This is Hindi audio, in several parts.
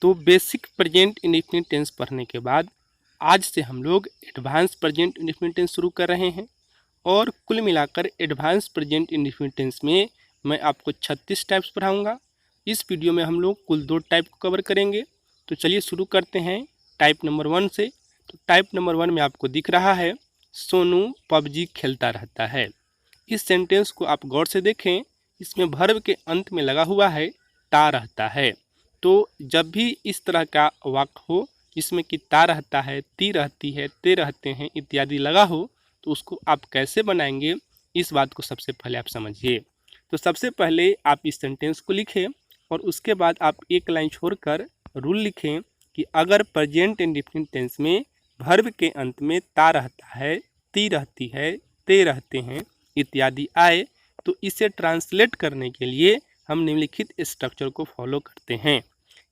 तो बेसिक प्रेजेंट इंडेफिनिट टेंस पढ़ने के बाद आज से हम लोग एडवांस प्रेजेंट इंडेफिनिट टेंस शुरू कर रहे हैं और कुल मिलाकर एडवांस प्रेजेंट इंडेफिनिट टेंस में मैं आपको 36 टाइप्स पढ़ाऊंगा। इस वीडियो में हम लोग कुल 2 टाइप को कवर करेंगे। तो चलिए शुरू करते हैं टाइप नंबर 1 से। तो टाइप नंबर 1 में आपको दिख रहा है सोनू पबजी खेलता रहता है। इस सेंटेंस को आप गौर से देखें, इसमें वर्ब के अंत में लगा हुआ है ता रहता है। तो जब भी इस तरह का वाक्य हो जिसमें कि ता रहता है, ती रहती है, ते रहते हैं इत्यादि लगा हो, तो उसको आप कैसे बनाएंगे इस बात को सबसे पहले आप समझिए। तो सबसे पहले आप इस सेंटेंस को लिखें और उसके बाद आप एक लाइन छोड़कर रूल लिखें कि अगर प्रेजेंट इंडेफिनिट टेंस में वर्ब के अंत में ता रहता है, ती रहती है, ते रहते हैं इत्यादि आए, तो इसे ट्रांसलेट करने के लिए हम निम्नलिखित स्ट्रक्चर को फॉलो करते हैं।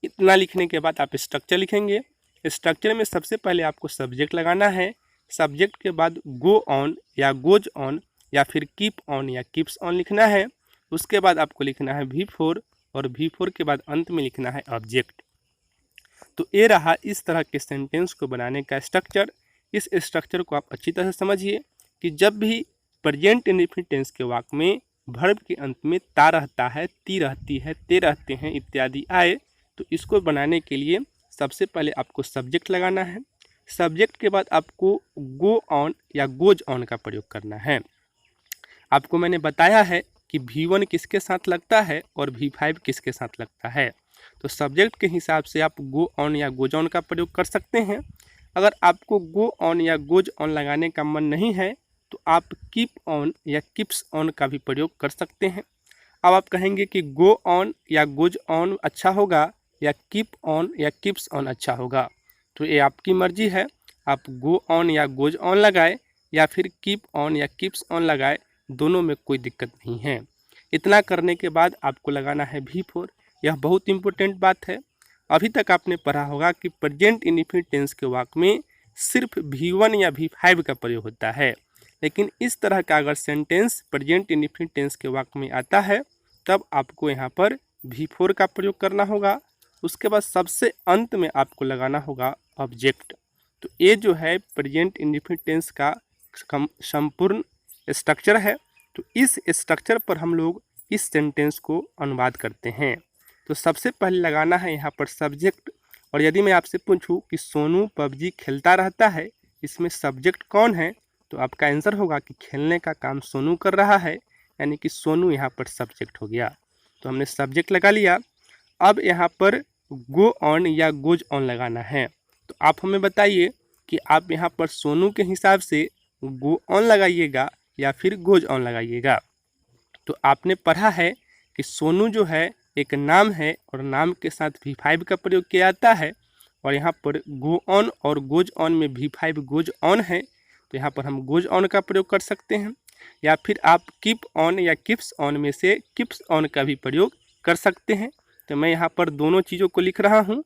इतना लिखने के बाद आप स्ट्रक्चर लिखेंगे। स्ट्रक्चर में सबसे पहले आपको सब्जेक्ट लगाना है। सब्जेक्ट के बाद गो ऑन या गोज ऑन या फिर कीप ऑन या कीप्स ऑन लिखना है। उसके बाद आपको लिखना है V4 और V4 के बाद अंत में लिखना है ऑब्जेक्ट। तो ये रहा इस तरह के सेंटेंस को बनाने का स्ट्रक्चर। इस स्ट्रक्चर को आप अच्छी तरह से समझिए कि जब भी प्रेजेंट इंडेफिनिट टेंस के वाक्य में वर्ब के अंत में ता रहता है, ती रहती है, ते रहते हैं इत्यादि आए, तो इसको बनाने के लिए सबसे पहले आपको सब्जेक्ट लगाना है। सब्जेक्ट के बाद आपको गो ऑन या गोज ऑन का प्रयोग करना है। आपको मैंने बताया है कि V1 किसके साथ लगता है और V5 किसके साथ लगता है। तो सब्जेक्ट के हिसाब से आप गो ऑन या गोज ऑन का प्रयोग कर सकते हैं। अगर आपको गो ऑन या गोज ऑन लगाने का मन नहीं है तो आप कीप ऑन या कीप्स ऑन का भी प्रयोग कर सकते हैं। अब आप कहेंगे कि गो ऑन या गोज ऑन अच्छा होगा या कीप ऑन या कीप्स ऑन अच्छा होगा, तो ये आपकी मर्जी है। आप गो ऑन या गोज ऑन लगाए या फिर कीप ऑन या कीप्स ऑन लगाए, दोनों में कोई दिक्कत नहीं है। इतना करने के बाद आपको लगाना है V4। यह बहुत इंपॉर्टेंट बात है। अभी तक आपने पढ़ा होगा कि प्रेजेंट इंडेफिनिट टेंस के वाक्य में सिर्फ V1 या V5 का प्रयोग होता है, लेकिन इस तरह का अगर सेंटेंस प्रेजेंट इंडेफिनिट टेंस के वाक्य में आता है तब आपको यहाँ पर V4 का प्रयोग करना होगा। उसके बाद सबसे अंत में आपको लगाना होगा ऑब्जेक्ट। तो ये जो है प्रेजेंट इंडेफिनिट टेंस का संपूर्ण स्ट्रक्चर है। तो इस स्ट्रक्चर पर हम लोग इस सेंटेंस को अनुवाद करते हैं। तो सबसे पहले लगाना है यहाँ पर सब्जेक्ट। और यदि मैं आपसे पूछूं कि सोनू पबजी खेलता रहता है, इसमें सब्जेक्ट कौन है, तो आपका आंसर होगा कि खेलने का काम सोनू कर रहा है, यानी कि सोनू यहाँ पर सब्जेक्ट हो गया। तो हमने सब्जेक्ट लगा लिया। अब यहाँ पर गो ऑन या गोज ऑन लगाना है। तो आप हमें बताइए कि आप यहाँ पर सोनू के हिसाब से गो ऑन लगाइएगा या फिर गोज ऑन लगाइएगा। तो आपने पढ़ा है कि सोनू जो है एक नाम है और नाम के साथ V5 का प्रयोग किया जाता है, और यहाँ पर गो ऑन और गोज ऑन में V5 गोज ऑन है, तो यहाँ पर हम गोज ऑन का प्रयोग कर सकते हैं। या फिर आप कीप ऑन या कीप्स ऑन में से कीप्स ऑन का भी प्रयोग कर सकते हैं। तो मैं यहाँ पर दोनों चीज़ों को लिख रहा हूँ,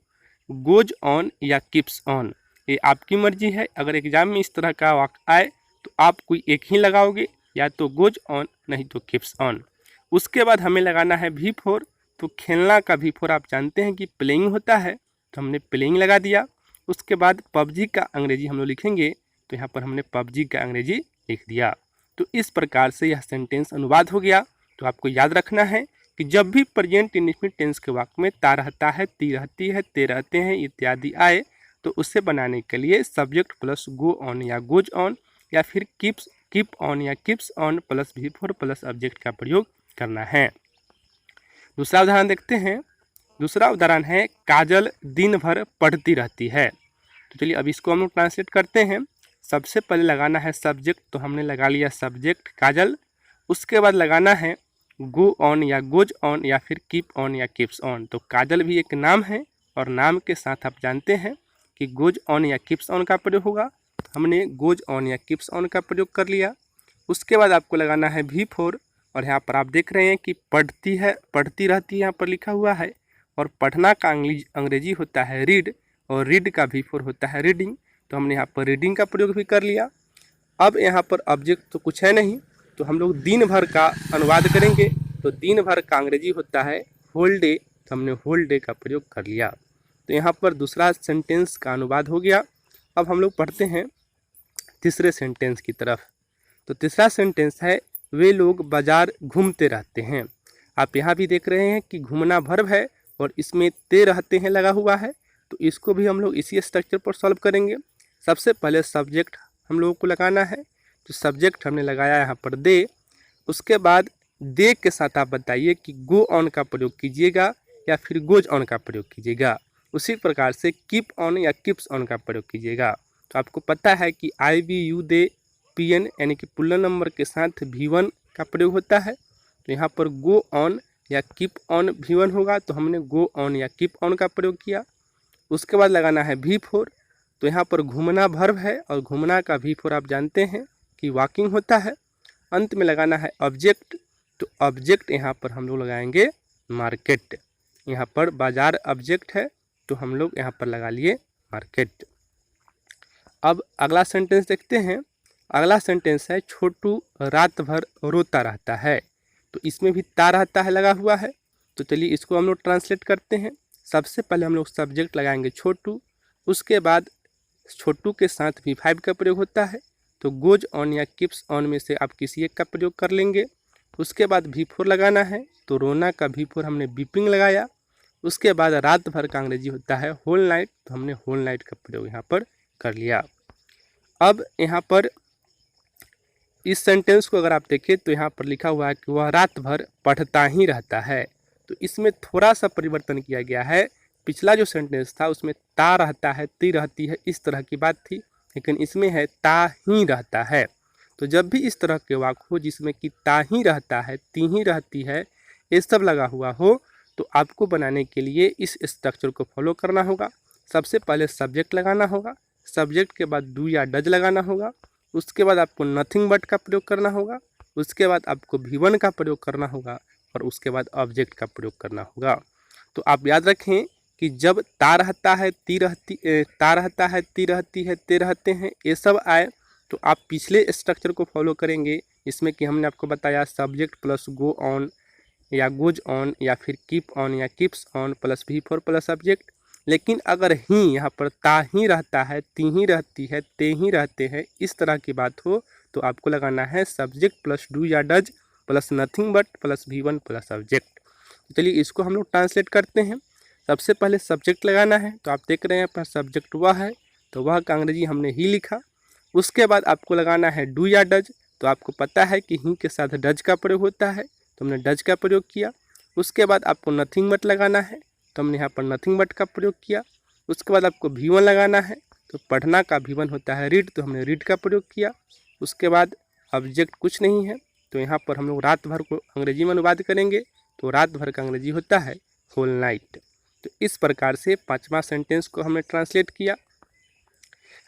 गोज ऑन या कीप्स ऑन, ये आपकी मर्जी है। अगर एग्जाम में इस तरह का वाक्य आए तो आप कोई एक ही लगाओगे, या तो गोज ऑन नहीं तो कीप्स ऑन। उसके बाद हमें लगाना है V4। तो खेलना का V4 आप जानते हैं कि प्लेइंग होता है, तो हमने प्लेइंग लगा दिया। उसके बाद पबजी का अंग्रेजी हम लोग लिखेंगे, तो यहाँ पर हमने पबजी का अंग्रेजी लिख दिया। तो इस प्रकार से यह सेंटेंस अनुवाद हो गया। तो आपको याद रखना है कि जब भी प्रेजेंट इंडेफिनिट टेंस के वाक्य में ता रहता है, ती रहती है, ते रहते हैं इत्यादि आए, तो उसे बनाने के लिए सब्जेक्ट प्लस गो ऑन या गोज ऑन या फिर कीप ऑन या keeps on plus V4 plus object का प्रयोग करना है। दूसरा उदाहरण देखते हैं। दूसरा उदाहरण है काजल दिन भर पढ़ती रहती है। तो चलिए अब इसको हम लोग ट्रांसलेट करते हैं। सबसे पहले लगाना है सब्जेक्ट, तो हमने लगा लिया सब्जेक्ट काजल। उसके बाद लगाना है गो ऑन या गोज ऑन या फिर कीप ऑन या कीप्स ऑन। तो काजल भी एक नाम है और नाम के साथ आप जानते हैं कि गोज ऑन या कीप्स ऑन का प्रयोग होगा। हमने गोज ऑन या कीप्स ऑन का प्रयोग कर लिया। उसके बाद आपको लगाना है V4, और यहाँ पर आप देख रहे हैं कि पढ़ती रहती है यहाँ पर लिखा हुआ है, और पढ़ना का अंग्रेजी होता है रीड, और रीड का V4 होता है रीडिंग। तो हमने यहाँ पर रीडिंग का प्रयोग भी कर लिया। अब यहाँ पर ऑब्जेक्ट तो कुछ है नहीं, तो हम लोग दिन भर का अनुवाद करेंगे। तो दिन भर का अंग्रेजी होता है होल डे, तो हमने होल डे का प्रयोग कर लिया। तो यहाँ पर दूसरा सेंटेंस का अनुवाद हो गया। अब हम लोग पढ़ते हैं तीसरे सेंटेंस की तरफ। तो तीसरा सेंटेंस है वे लोग बाजार घूमते रहते हैं। आप यहाँ भी देख रहे हैं कि घूमना वर्ब है और इसमें ते रहते हैं लगा हुआ है। तो इसको भी हम लोग इसी स्ट्रक्चर पर सॉल्व करेंगे। सबसे पहले सब्जेक्ट हम लोगों को लगाना है। तो सब्जेक्ट हमने लगाया यहाँ पर दे। उसके बाद दे के साथ आप बताइए कि गो ऑन का प्रयोग कीजिएगा या फिर गोज ऑन का प्रयोग कीजिएगा। उसी प्रकार से कीप ऑन या कीप्स ऑन का प्रयोग कीजिएगा। तो आपको पता है कि I B U the P N यानी कि पुल्लर नंबर के साथ V1 का प्रयोग होता है। तो यहाँ पर गो ऑन या कीप ऑन V1 होगा, तो हमने गो ऑन या कीप ऑन का प्रयोग किया। उसके बाद लगाना है V4। तो यहाँ पर घूमना वर्ब है और घूमना का V4 आप जानते हैं कि वॉकिंग होता है। अंत में लगाना है ऑब्जेक्ट। तो ऑब्जेक्ट यहाँ पर हम लोग लगाएंगे मार्केट। यहाँ पर बाजार ऑब्जेक्ट है तो हम लोग यहाँ पर लगा लिए मार्केट। अब अगला सेंटेंस देखते हैं। अगला सेंटेंस है छोटू रात भर रोता रहता है। तो इसमें भी ता रहता है लगा हुआ है। तो चलिए इसको हम लोग ट्रांसलेट करते हैं। सबसे पहले हम लोग सब्जेक्ट लगाएंगे छोटू। उसके बाद छोटू के साथ V5 का प्रयोग होता है। तो गोज ऑन या कीप्स ऑन में से आप किसी एक का प्रयोग कर लेंगे। उसके बाद V4 लगाना है। तो रोना का V4 हमने वीपिंग लगाया। उसके बाद रात भर का अंग्रेजी होता है होल नाइट। तो हमने होल नाइट का प्रयोग यहाँ पर कर लिया। अब यहाँ पर इस सेंटेंस को अगर आप देखें तो यहाँ पर लिखा हुआ है कि वह रात भर पढ़ता ही रहता है। तो इसमें थोड़ा सा परिवर्तन किया गया है। पिछला जो सेंटेंस था उसमें ता रहता है ती रहती है इस तरह की बात थी, लेकिन इसमें है ता ही रहता है। तो जब भी इस तरह के वाक्य हो जिसमें कि ता ही रहता है ती ही रहती है ये सब लगा हुआ हो, तो आपको बनाने के लिए इस स्ट्रक्चर को फॉलो करना होगा। सबसे पहले सब्जेक्ट लगाना होगा। सब्जेक्ट के बाद डू या डज लगाना होगा। उसके बाद आपको नथिंग बट का प्रयोग करना होगा। उसके बाद आपको V1 का प्रयोग करना होगा और उसके बाद ऑब्जेक्ट का प्रयोग करना होगा। तो आप याद रखें कि जब ता रहता है ती रहती है ते रहते हैं ये सब आए तो आप पिछले स्ट्रक्चर को फॉलो करेंगे। इसमें कि हमने आपको बताया सब्जेक्ट प्लस गो ऑन या गोज ऑन या फिर कीप ऑन या keeps on plus V4 plus object. लेकिन अगर ही यहाँ पर ता ही रहता है ती ही रहती है ते ही रहते हैं इस तरह की बात हो तो आपको लगाना है सब्जेक्ट प्लस डू या does plus nothing but plus V1 plus object. चलिए इसको हम लोग ट्रांसलेट करते हैं। सबसे पहले सब्जेक्ट लगाना है। तो आप देख रहे हैं पर सब्जेक्ट वह है तो वह का अंग्रेजी हमने ही लिखा। उसके बाद आपको लगाना है डू या डज। तो आपको पता है कि ही के साथ डज का प्रयोग होता है तो हमने डज का प्रयोग किया। उसके बाद आपको नथिंग बट लगाना है तो हमने यहाँ पर नथिंग बट का प्रयोग किया। उसके बाद आपको V1 लगाना है। तो पढ़ना का V1 होता है रीड तो हमने रीड का प्रयोग किया। उसके बाद ऑब्जेक्ट कुछ नहीं है तो यहाँ पर हम लोग रात भर को अंग्रेजी में अनुवाद करेंगे। तो रात भर का अंग्रेजी होता है होल नाइट। तो इस प्रकार से पांचवा सेंटेंस को हमने ट्रांसलेट किया।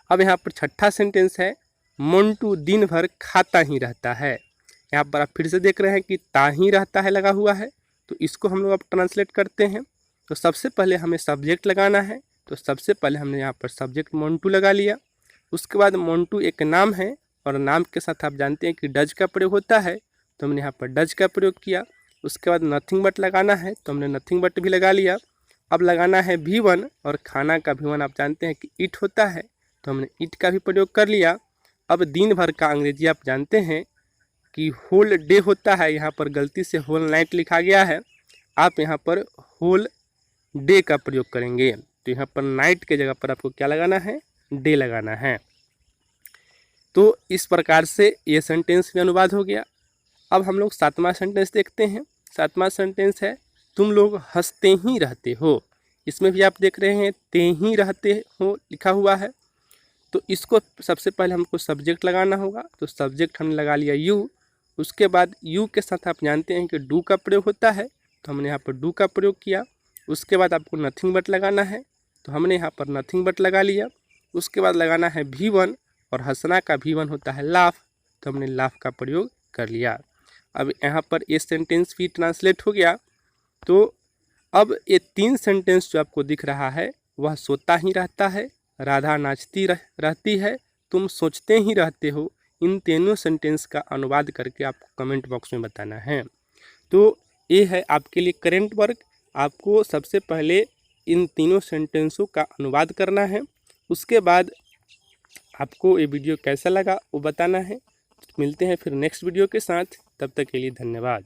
अब यहाँ पर छठा सेंटेंस है मोंटू दिन भर खाता ही रहता है। यहाँ पर आप फिर से देख रहे हैं कि ता ही रहता है लगा हुआ है। तो इसको हम लोग अब ट्रांसलेट करते हैं। तो सबसे पहले हमें सब्जेक्ट लगाना है। तो सबसे पहले हमने यहाँ पर सब्जेक्ट मोंटू लगा लिया। उसके बाद मोंटू एक नाम है और नाम के साथ आप जानते हैं कि डज का प्रयोग होता है तो हमने यहाँ पर डज का प्रयोग किया। उसके बाद नथिंग बट लगाना है तो हमने नथिंग बट भी लगा लिया। अब लगाना है V1 और खाना का V1 आप जानते हैं कि ईट होता है तो हमने ईट का भी प्रयोग कर लिया। अब दिन भर का अंग्रेजी आप जानते हैं कि होल डे होता है। यहाँ पर गलती से होल नाइट लिखा गया है, आप यहाँ पर होल डे का प्रयोग करेंगे। तो यहाँ पर नाइट के जगह पर आपको क्या लगाना है डे लगाना है। तो इस प्रकार से ये सेंटेंस भी अनुवाद हो गया। अब हम लोग सातवां सेंटेंस देखते हैं। सातवां सेंटेंस है तुम लोग हंसते ही रहते हो। इसमें भी आप देख रहे हैं ते ही रहते हो लिखा हुआ है। तो इसको सबसे पहले हमको सब्जेक्ट लगाना होगा। तो सब्जेक्ट हमने लगा लिया यू। उसके बाद यू के साथ आप जानते हैं कि डू का प्रयोग होता है तो हमने यहाँ पर डू का प्रयोग किया। उसके बाद आपको नथिंग बट लगाना है तो हमने यहाँ पर नथिंग बट लगा लिया। उसके बाद लगाना है V1 और हंसना का V1 होता है लाफ तो हमने लाफ का प्रयोग कर लिया। अब यहाँ पर ये सेंटेंस भी ट्रांसलेट हो गया। तो अब ये तीन सेंटेंस जो आपको दिख रहा है वह सोता ही रहता है, राधा नाचती रहती है, तुम सोचते ही रहते हो, इन तीनों सेंटेंस का अनुवाद करके आपको कमेंट बॉक्स में बताना है। तो ये है आपके लिए करेंट वर्क। आपको सबसे पहले इन तीनों सेंटेंसों का अनुवाद करना है। उसके बाद आपको ये वीडियो कैसा लगा वो बताना है। मिलते हैं फिर नेक्स्ट वीडियो के साथ, तब तक के लिए धन्यवाद।